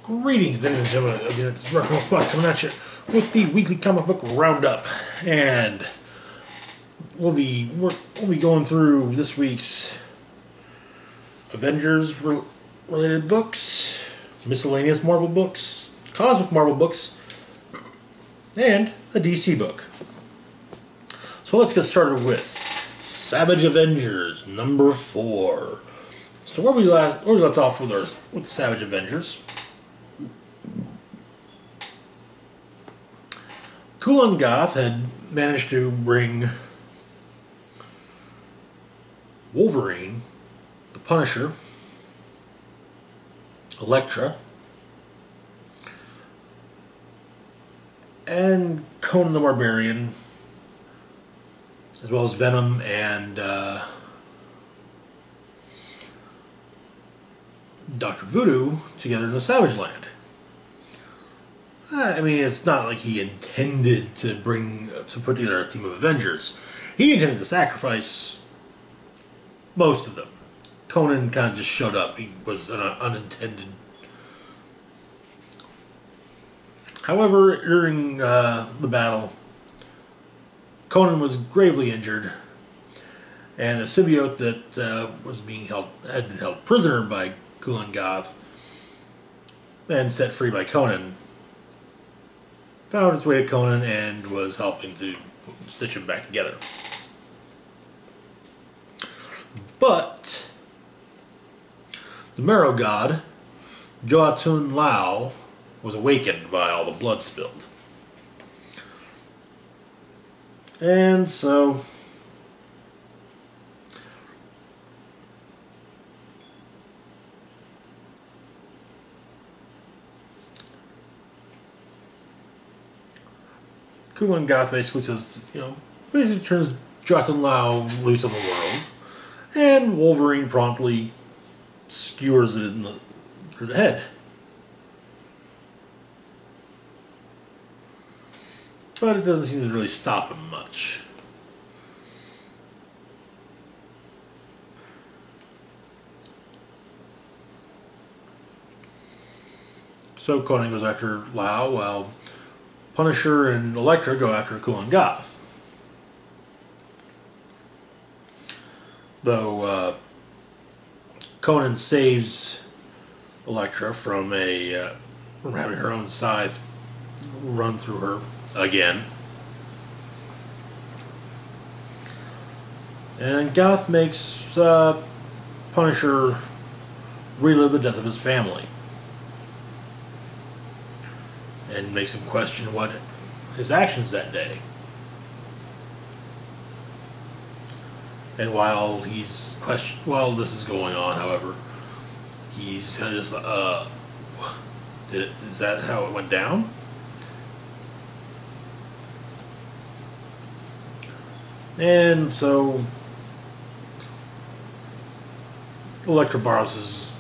Greetings, ladies and gentlemen of the United Reference Spot, coming at you with the weekly comic book roundup, and we'll be going through this week's Avengers related books, miscellaneous Marvel books, cosmic Marvel books, and a DC book. So let's get started with Savage Avengers number 4. So where we left off with Savage Avengers. Cool and Goth had managed to bring Wolverine, the Punisher, Elektra, and Conan the Barbarian, as well as Venom and Dr. Voodoo together in the Savage Land. I mean, it's not like he intended to put together a team of Avengers. He intended to sacrifice most of them. Conan kind of just showed up. He was an unintended. However, during the battle, Conan was gravely injured, and a symbiote that had been held prisoner by Cool and Goth and set free by Conan found its way to Conan and was helping to stitch him back together. But the Marrow God, Joatun Lao, was awakened by all the blood spilled. And so Cool and Goth basically says, basically turns Joatun Lao loose on the world, and Wolverine promptly skewers it through the head. But it doesn't seem to really stop him much. So Conan goes after Lao, while Punisher and Elektra go after Cool and Goth. Though Conan saves Elektra from having her own scythe run through her again. And Goth makes Punisher relive the death of his family, and makes him question what his actions that day. And while this is going on, however, he's kind of just is that how it went down? And so Elektra borrows his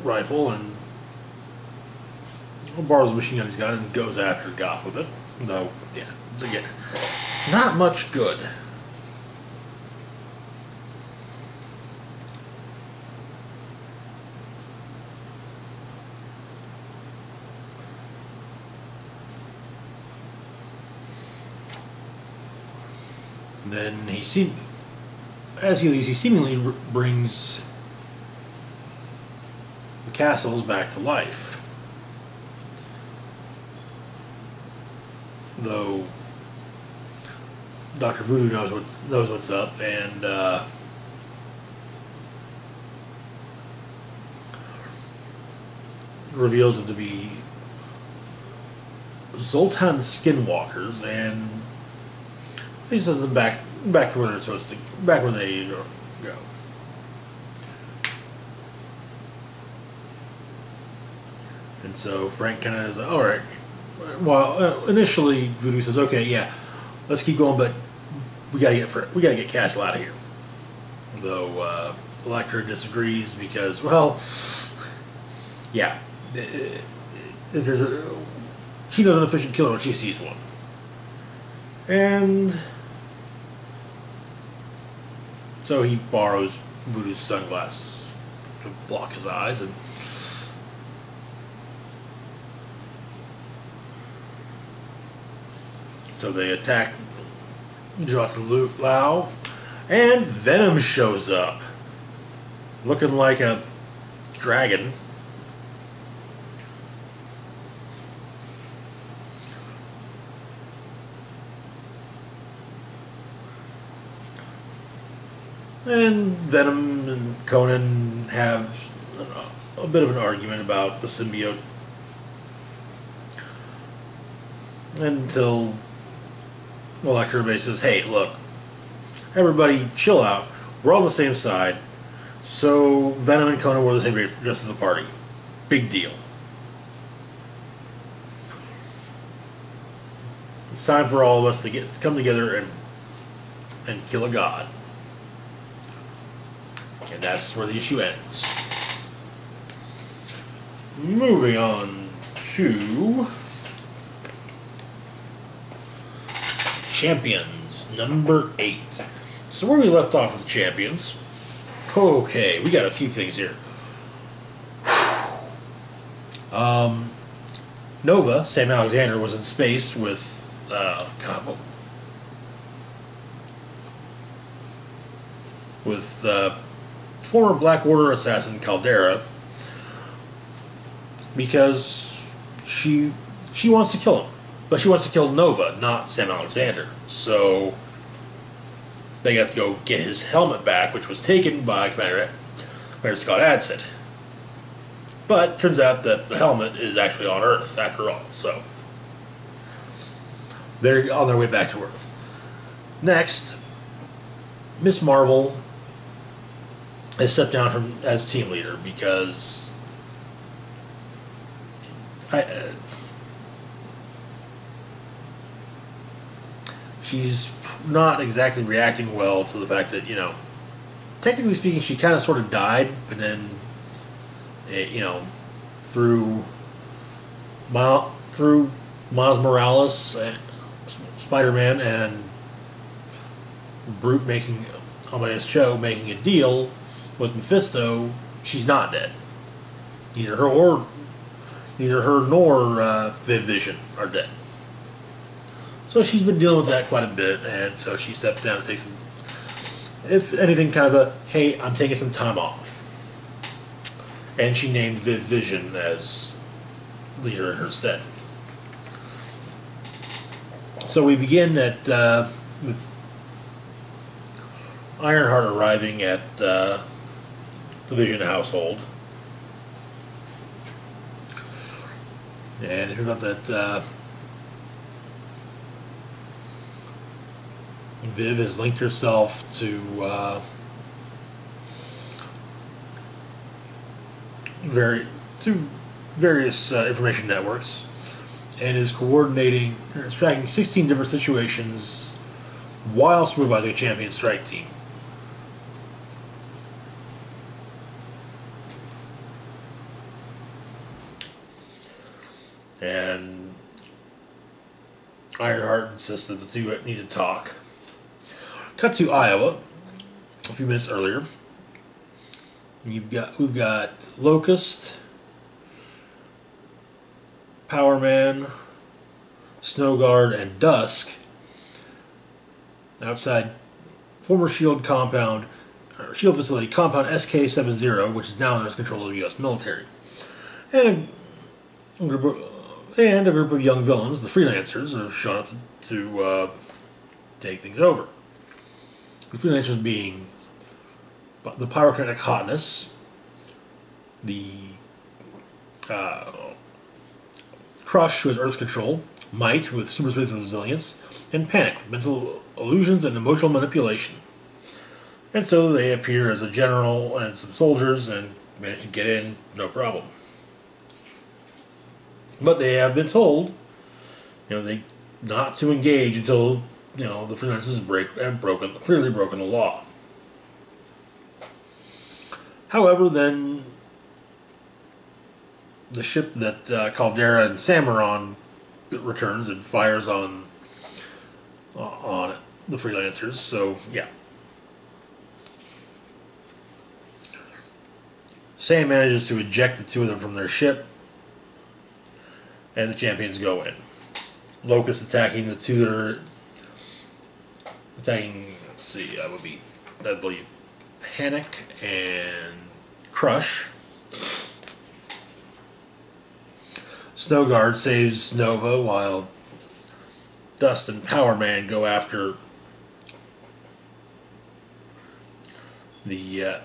rifle and borrows the machine gun he's got and goes after Goth with it. Though, yeah, again, not much good. Then he seemingly brings the castles back to life. Though Dr. Voodoo knows what's up, and reveals them to be Zoltan Skinwalkers, and he sends them back to where they're supposed to, back where they go. And so Frank kind of is like, all right. Well, initially Voodoo says, "Okay, yeah, let's keep going, but we gotta get Castle out of here." Though Elektra disagrees because, well, yeah, she knows an efficient killer when she sees one, and so he borrows Voodoo's sunglasses to block his eyes, and so they attack Jot Lao, and Venom shows up, looking like a dragon. And Venom and Conan have a bit of an argument about the symbiote until Electro basically says, hey, look, everybody chill out. We're all on the same side. So Venom and Conan were the same race, just as the party. Big deal. It's time for all of us to come together and kill a god. And that's where the issue ends. Moving on to Champions, number 8. So where we left off with Champions. Okay, we got a few things here. Nova, Sam Alexander, was in space with former Black Order assassin Caldera, because she wants to kill him, but she wants to kill Nova, not Sam Alexander. So they have to go get his helmet back, which was taken by Commander Scott Adsit. But turns out that the helmet is actually on Earth after all, so they're on their way back to Earth. Next, Miss Marvel has stepped down as team leader because she's not exactly reacting well to the fact that, technically speaking, she kind of sort of died, but then, through Miles Morales, and Spider-Man, and Brute Amadeus Cho making a deal with Mephisto, she's not dead. Neither her nor Viv Vision are dead. So she's been dealing with that quite a bit, and so she stepped down to take some, if anything, kind of a, hey, I'm taking some time off. And she named Viv Vision as leader in her stead. So we begin with Ironheart arriving at the Vision household. And it turns out that Viv has linked herself to various information networks, and is tracking 16 different situations while supervising a champion strike team. And Ironheart insists that the two need to talk. Cut to Iowa a few minutes earlier. We've got Locust, Power Man, Snow Guard, and Dusk outside former SHIELD facility compound SK-70, which is now under control of the U.S. military, and a group of young villains, the Freelancers, have shown up to take things over. The Freelancers being the Pyrokinetic Hotness, the Crush, who has Earth Control, Might, with Super Space Resilience, and Panic, with mental illusions and emotional manipulation. And so they appear as a general and some soldiers and manage to get in, no problem. But they have been told, they not to engage until, the Freelancers have clearly broken the law. However, then the ship that Caldera and Sam are on returns and fires on the Freelancers. So yeah. Sam manages to eject the two of them from their ship, and the champions go in. Locust attacking the two that are attacking. Let's see, that would be, I believe, Panic and Crush. Snowguard saves Nova while Dust and Power Man go after the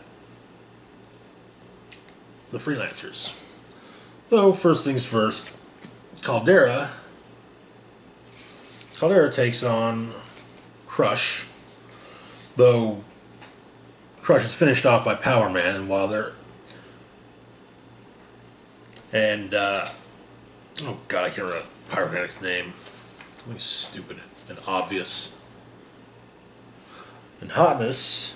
freelancers. Though, first things first, Caldera takes on Crush, though Crush is finished off by Power Man, and while they're... And, oh god, I can't remember Pyromanic's name. Something stupid and obvious. And Hotness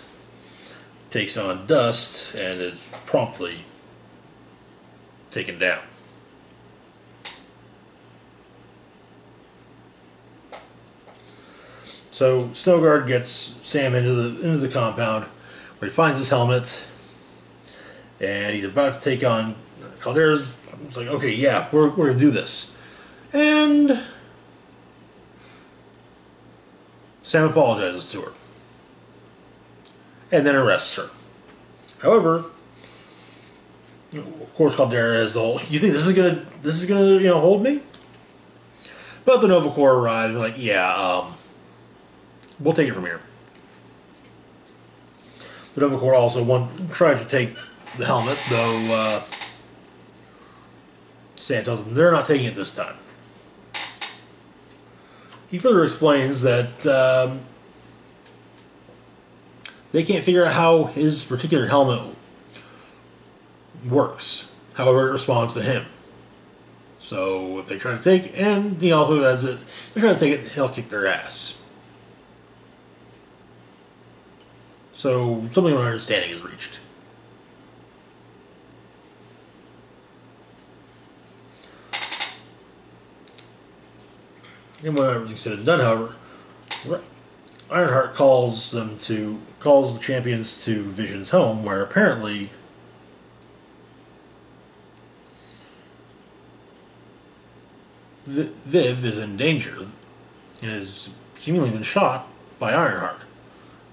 takes on Dust and is promptly taken down. So Snowguard gets Sam into the compound where he finds his helmet, and he's about to take on Caldera's. It's like, okay, yeah, we're gonna do this, and Sam apologizes to her, and then arrests her. However, of course, Caldera is the whole, you think this is gonna hold me? But the Nova Corps arrives and like, yeah, we'll take it from here. The Nova Corps also tried to take the helmet, though Sam tells them they're not taking it this time. He further explains that they can't figure out how his particular helmet works, however it responds to him. So if they try to take it, and he also has it, if they try to take it, he'll kick their ass. So something of an understanding is reached. And when everything's said and done, however, Ironheart calls the champions to Vision's home, where apparently Viv is in danger and has seemingly been shot by Ironheart.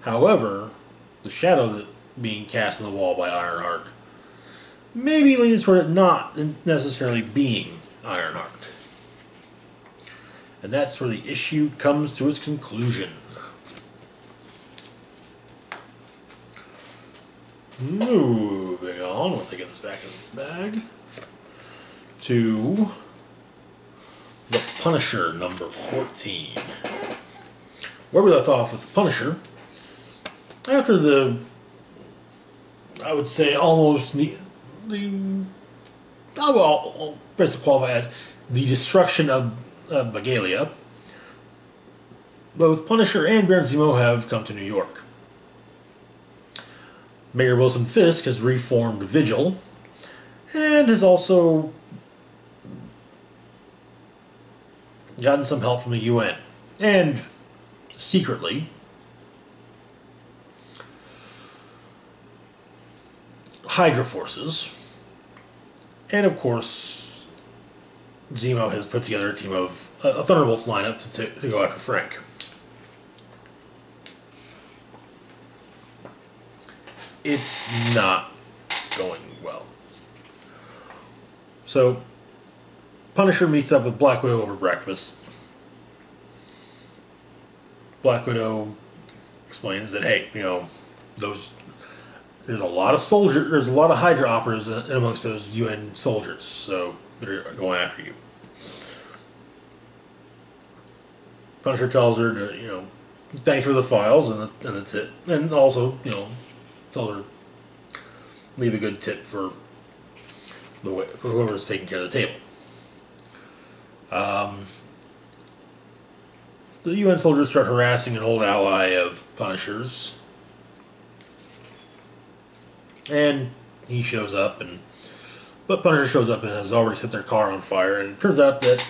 However, the shadow that being cast on the wall by Ironheart maybe leads toward it not necessarily being Ironheart. And that's where the issue comes to its conclusion. Moving on, once I get this back in this bag, to The Punisher, number 14. Where we left off with The Punisher, after the, I would say almost I'll basically qualify as the destruction of Bagalia, both Punisher and Baron Zemo have come to New York. Mayor Wilson Fisk has reformed Vigil, and has also gotten some help from the UN, and secretly Hydra forces, and of course Zemo has put together a team of a Thunderbolts lineup to go after Frank. It's not going well. So Punisher meets up with Black Widow over breakfast. Black Widow explains that, hey, there's a lot of Hydra operatives amongst those UN soldiers, so they're going after you. Punisher tells her to, thanks for the files, and that's it. And also, tell her leave a good tip for whoever's taking care of the table. The UN soldiers start harassing an old ally of Punisher's, and he shows up, but Punisher shows up and has already set their car on fire, and it turns out that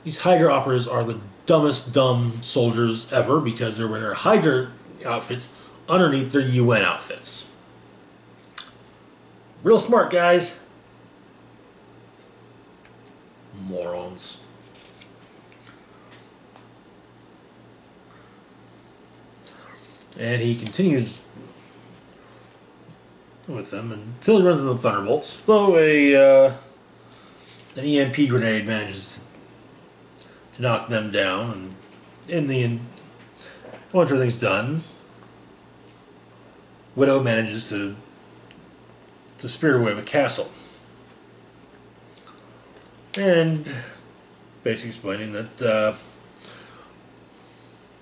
these Hydra operatives are the dumbest dumb soldiers ever, because they're wearing their Hydra outfits underneath their UN outfits. Real smart, guys. Morons. And he continues with them until he runs into the Thunderbolts. Though an EMP grenade manages to knock them down, and in the end, once everything's done, Widow manages to spirit away the castle. And basically explaining that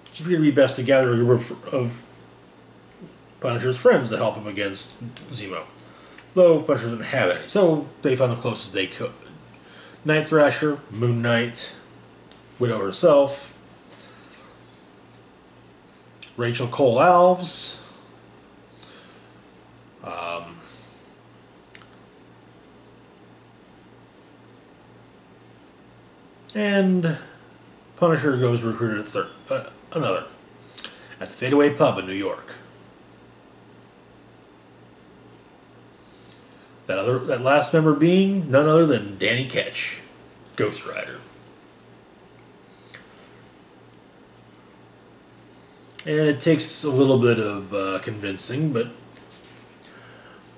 it's going to be best to gather a group of Punisher's friends to help him against Zemo. Though Punisher doesn't have any, so they found the closest they could. Night Thrasher, Moon Knight, Widow herself, Rachel Cole Alves, and Punisher goes recruited another at the Fadeaway Pub in New York. That last member being none other than Danny Ketch, Ghost Rider. And it takes a little bit of convincing, but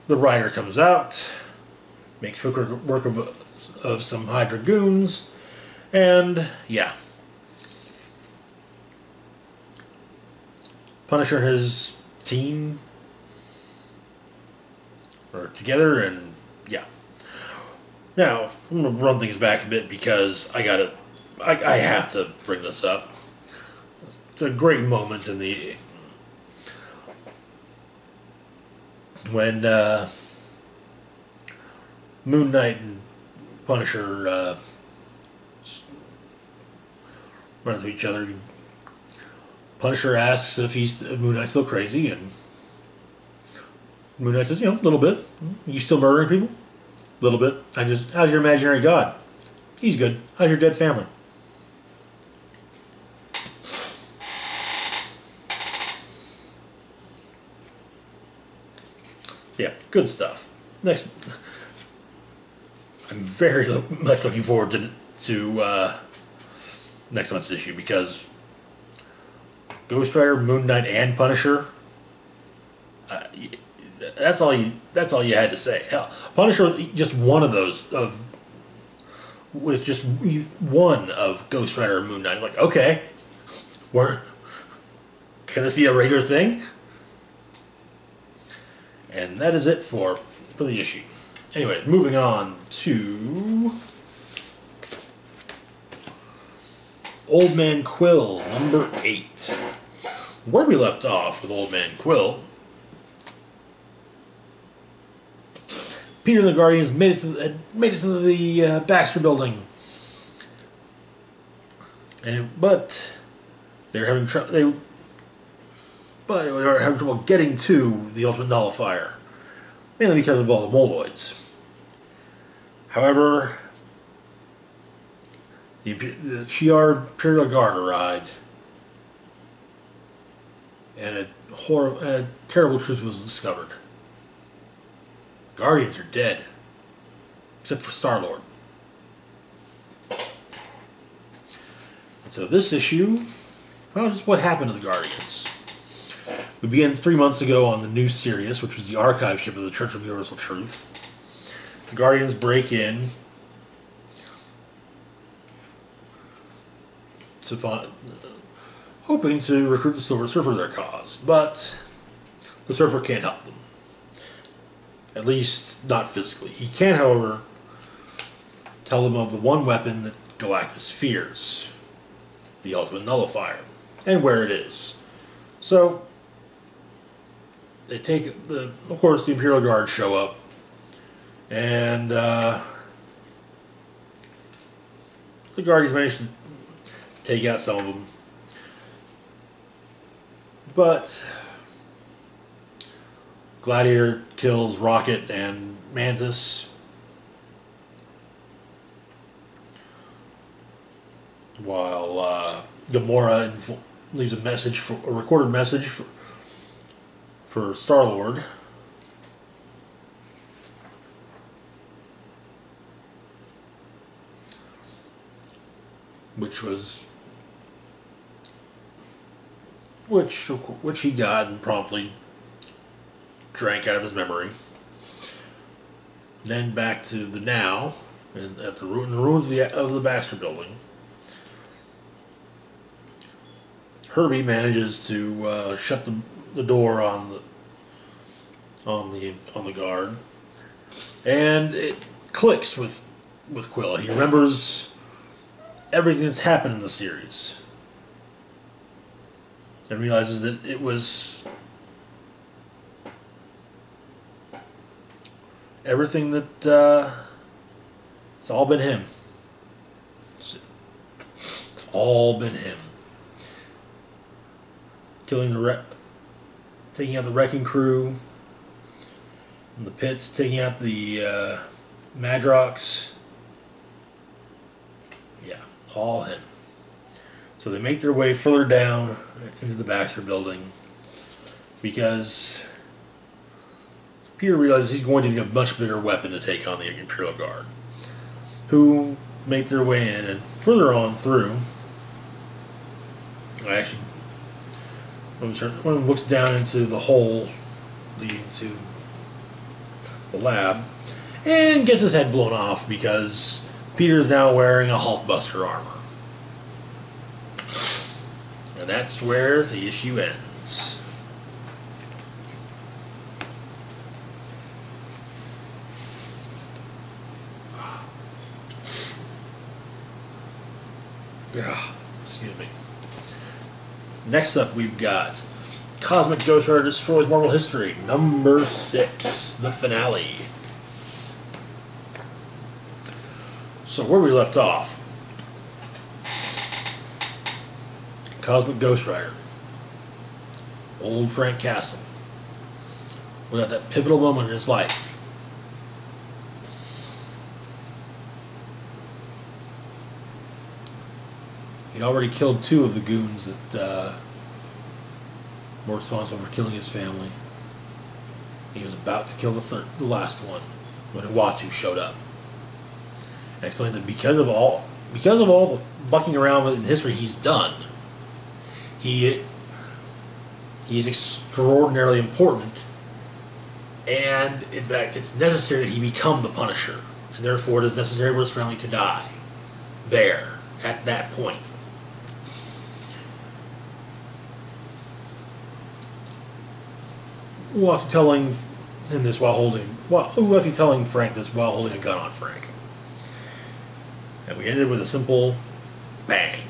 the Rider comes out, makes work of some Hydra goons, and yeah. Punisher and his team are together, and yeah. Now, I'm going to run things back a bit because I have to bring this up. It's a great moment in the when Moon Knight and Punisher run into each other. Punisher asks if Moon Knight's still crazy, and Moon Knight says, a little bit. You still murdering people? A little bit. How's your imaginary god? He's good. How's your dead family? Yeah, good stuff. Next, I'm very much looking forward to next month's issue because Ghost Rider, Moon Knight, and Punisher. That's all you had to say. Hell, Punisher just one of those with just one of Ghost Rider and Moon Knight. Like, okay, can this be a regular thing? And that is it for the issue. Anyways, moving on to Old Man Quill, number 8. Where we left off with Old Man Quill, Peter and the Guardians made it to the Baxter Building, but they were having trouble getting to the Ultimate Nullifier, mainly because of all the Moloids. However, the Shi'ar Imperial Guard arrived, and a terrible truth was discovered. Guardians are dead, except for Star-Lord. And so this issue, well, just what happened to the Guardians. We began 3 months ago on the new Sirius, which was the archive ship of the Church of Universal Truth. The Guardians break in hoping to recruit the Silver Surfer to their cause, but the Surfer can't help them. At least, not physically. He can, however, tell them of the one weapon that Galactus fears, the Ultimate Nullifier, and where it is. So, they take of course, the Imperial Guard show up, and the Guardians manage to take out some of them. But Gladiator kills Rocket and Mantis, while Gamora leaves a recorded message for Star-Lord. which was which he got and promptly drank out of his memory. Then back to the now, and at the ruins of the Baxter Building. Herbie manages to shut the door on the guard, and it clicks with Quill. He remembers everything that's happened in the series, and realizes that it was everything that it's all been him. It's all been him. Taking out the wrecking crew, in the pits, taking out the Madrox. Yeah, all him. So they make their way further down into the Baxter Building because Peter realizes he's going to need a much bigger weapon to take on the Imperial Guard, who make their way in, and further on through, actually, one looks down into the hole leading to the lab and gets his head blown off because Peter's now wearing a Hulkbuster armor. And that's where the issue ends. Excuse me. Next up, we've got Cosmic Ghost Rider Destroys Marvel History, number 6, the finale. So where we left off, Cosmic Ghost Rider, old Frank Castle, was at that pivotal moment in his life. He'd already killed 2 of the goons that were responsible for killing his family. He was about to kill the last one when Uatu showed up. And explained that because of all the bucking around in history he's done, he's extraordinarily important, and in fact it's necessary that he become the Punisher, and therefore it is necessary for his family to die there at that point. Uatu telling him this Uatu telling Frank this while holding a gun on Frank. And we ended with a simple bang.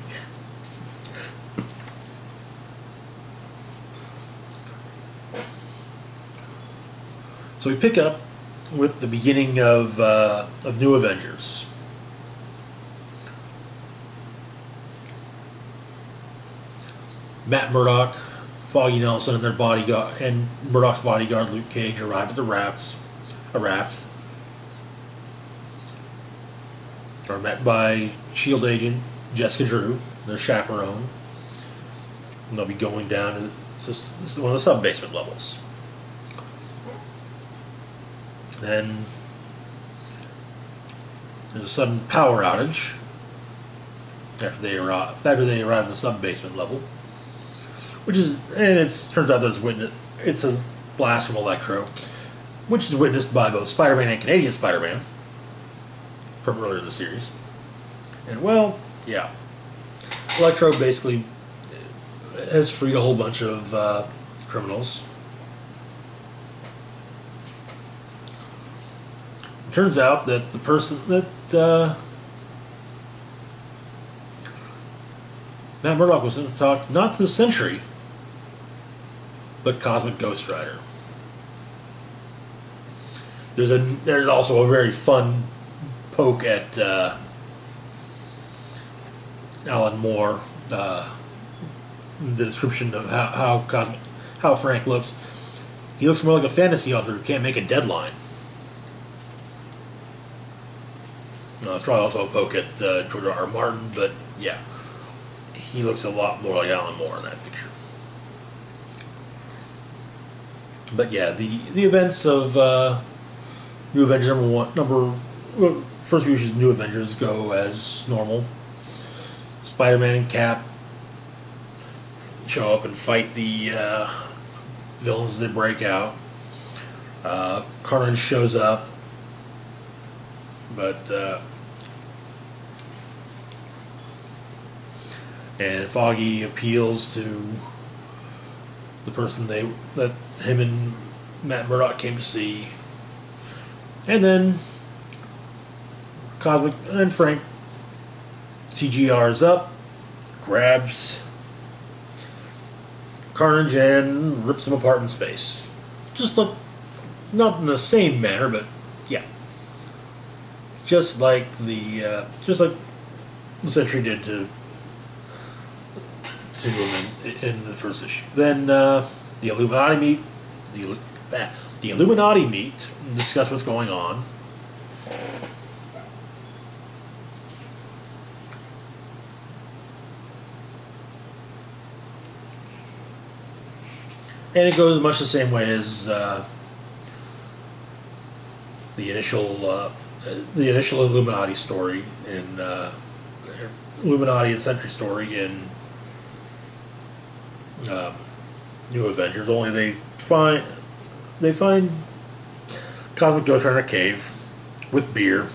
So we pick up with the beginning of New Avengers. Matt Murdock, Foggy Nelson, and their bodyguard, and Murdock's bodyguard Luke Cage arrive at the raft. Are met by SHIELD agent Jessica Drew, their chaperone, and they'll be going down to this is one of the sub-basement levels. Then there's a sudden power outage after they arrive at the sub-basement level, turns out that it's a blast from Electro, which is witnessed by both Spider-Man and Canadian Spider-Man from earlier in the series. And well, yeah, Electro basically has freed a whole bunch of criminals. It turns out that the person that Matt Murdock was going to talk not to the Sentry, but Cosmic Ghost Rider. There's also a very fun poke at Alan Moore, the description of how Frank looks. He looks more like a fantasy author who can't make a deadline. It's probably also a poke at George R. R. Martin, but yeah, he looks a lot more like Alan Moore in that picture. But yeah, the events of New Avengers first few issues of New Avengers go as normal. Spider-Man and Cap show up and fight the villains as they break out. Carnage shows up, but and Foggy appeals to the person that him and Matt Murdock came to see, and then Cosmic and Frank CGR's up, grabs Carnage and rips him apart in space. Just like, not in the same manner, but yeah, just like the Sentry did to him in the first issue. Then the Illuminati meet. The Illuminati meet and discuss what's going on. And it goes much the same way as the initial Illuminati story in Illuminati and Sentry story in New Avengers. Only they find Cosmic Ghost in a cave with beer,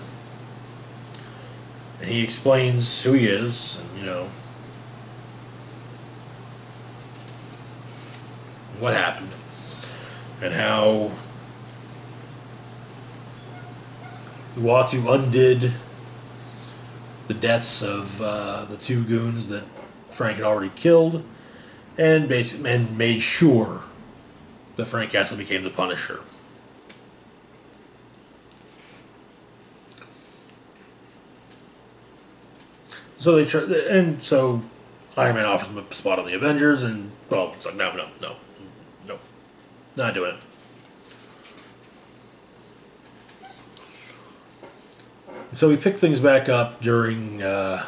and he explains who he is, and what happened, and how Uatu undid the deaths of the two goons that Frank had already killed, and made sure that Frank Castle became the Punisher. So Iron Man offers him a spot on the Avengers, and well, it's like no, not doing it. So we pick things back up during, on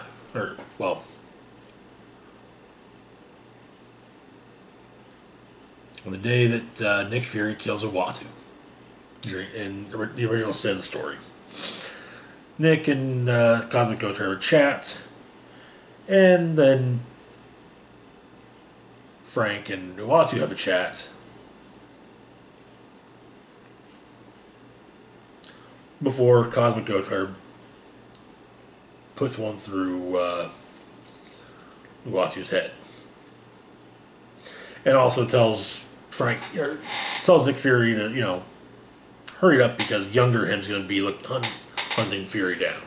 the day that Nick Fury kills Uatu in the original Sin story. Nick and Cosmic Ghost have a chat, and then Frank and Uatu have a chat. Before Cosmic Ghost puts one through Uatu's head. And also tells Nick Fury to, hurry up because younger him's going to be hunting Fury down.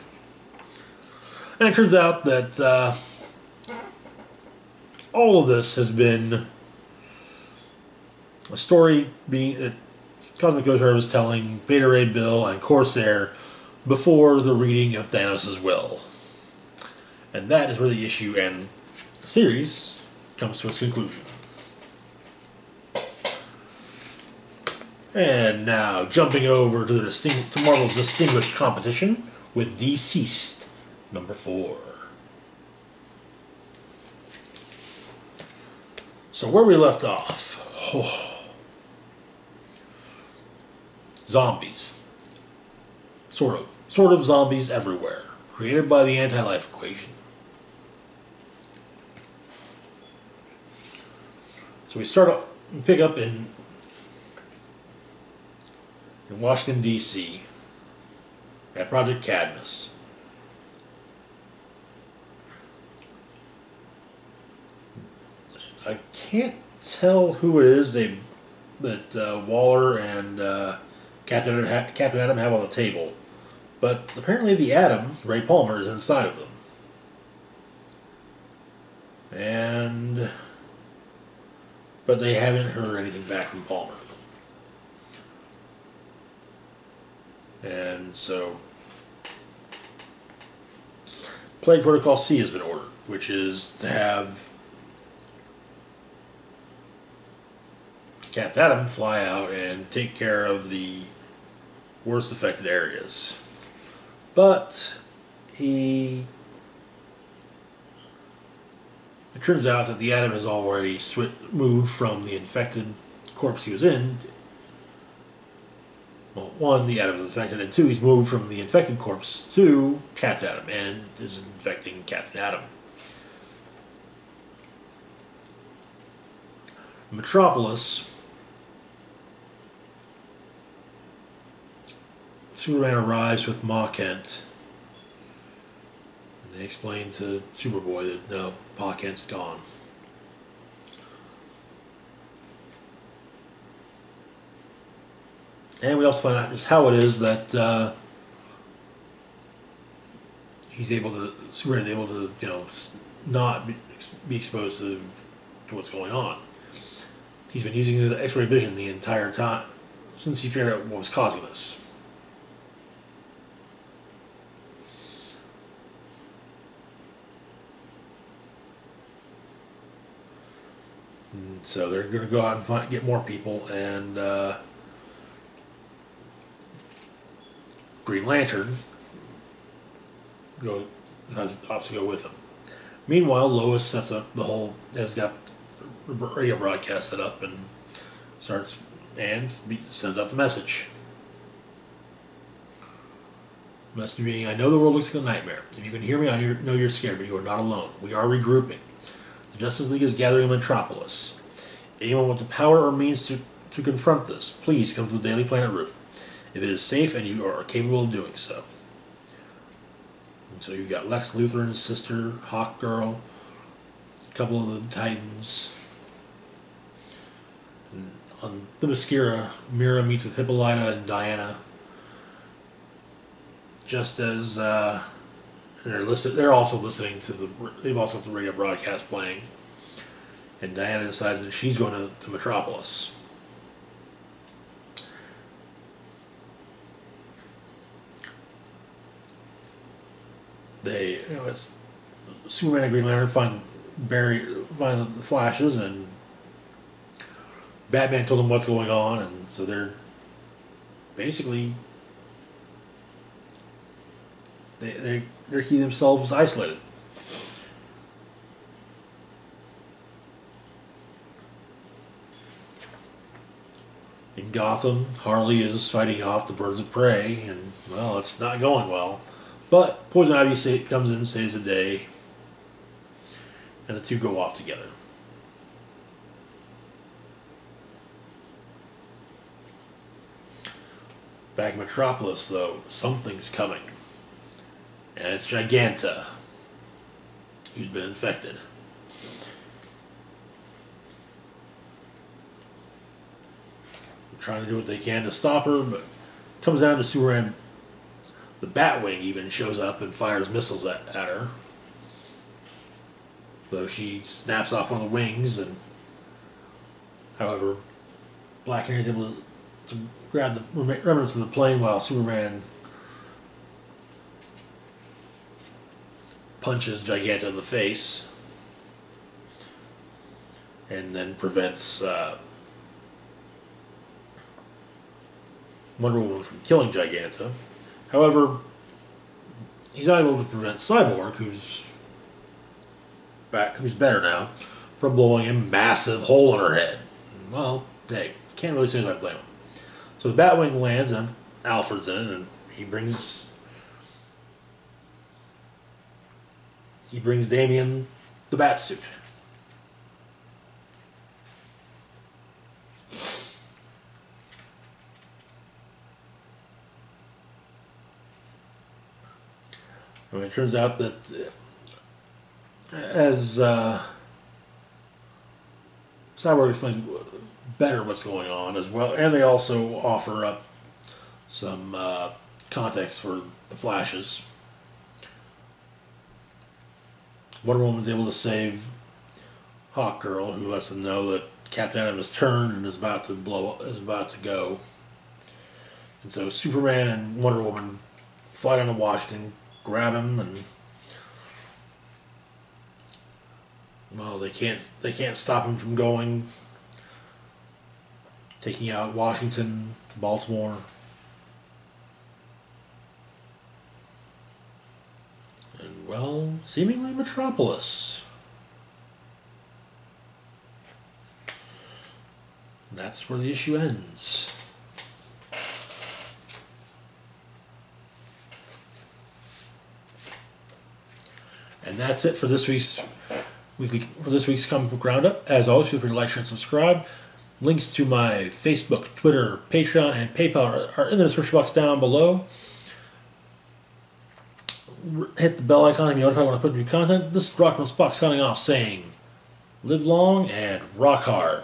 And it turns out that all of this has been a story that Cosmic Ghost was telling Beta Ray Bill and Corsair before the reading of Thanos' will. And that is where the issue and the series comes to its conclusion. And now, jumping over to Marvel's Distinguished Competition with DCeased, number 4. So where we left off. Zombies. Sort of zombies everywhere. Created by the anti-life equation. So we pick up in Washington, D.C. at Project Cadmus. I can't tell who it is that Waller and Captain Atom have on the table, but apparently the Atom, Ray Palmer, is inside of them. But they haven't heard anything back from Palmer. And so, Plague Protocol C has been ordered, which is to have Captain Atom fly out and take care of the worst affected areas. But it turns out that the Atom has already moved from the infected corpse he was in. Well, one, the Atom's infected, and two, he's moved from the infected corpse to Captain Atom, and is infecting Captain Atom. Metropolis, Superman arrives with Ma Kent. And they explain to Superboy that no, Pa Kent's gone. And we also find out just how it is that Superman's able to, not be exposed to what's going on. He's been using the X-ray vision the entire time since he figured out what was causing this. And so they're going to go out and get more people, and Green Lantern has to go with him. Meanwhile, Lois sets up has got the radio broadcast set up and sends out the message. Message being, I know the world looks like a nightmare. If you can hear me, I know you're scared, but you are not alone. We are regrouping. The Justice League is gathering in Metropolis. Anyone with the power or means to confront this, please come to the Daily Planet roof. If it is safe and you are capable of doing so. And so you've got Lex Luthor and his sister, Hawkgirl, a couple of the Titans. And on the Themyscira, Mira meets with Hippolyta and Diana. Just as they're also listening to they've also got the radio broadcast playing. And Diana decides that she's going to Metropolis. It's Superman and Green Lantern find the Flashes, and Batman told them what's going on, and so they're basically they're keeping themselves isolated. In Gotham, Harley is fighting off the birds of prey, and well, it's not going well. But Poison Ivy comes in and saves the day, and the two go off together. Back in Metropolis, though, something's coming. And it's Giganta, who's been infected. They're trying to do what they can to stop her, but it comes down to Superman. The Batwing even shows up and fires missiles at her. So she snaps off one of the wings, and however, Black Canary is able to grab the remnants of the plane while Superman punches Giganta in the face, and then prevents Wonder Woman from killing Giganta. However, he's not able to prevent Cyborg, who's better now, from blowing a massive hole in her head. Well, hey, can't really say that I blame him. So the Batwing lands, and Alfred's in it, and he brings Damian the Batsuit. I mean, it turns out that as Cyborg explains better what's going on as well, and they also offer up some context for the Flashes. Wonder Woman's able to save Hawkgirl, who lets them know that Captain Atom has turned and is about to go. And so Superman and Wonder Woman fly down to Washington, grab him, and well, they can't stop him from going, taking out Washington, Baltimore, and well, seemingly Metropolis. And that's where the issue ends. And that's it for this week's for this week's comic book roundup. As always, feel free to like, share, and subscribe. Links to my Facebook, Twitter, Patreon, and PayPal are in the description box down below. Hit the bell icon to be notified when I put new content. This is Rockman Spock signing off saying, live long and rock hard.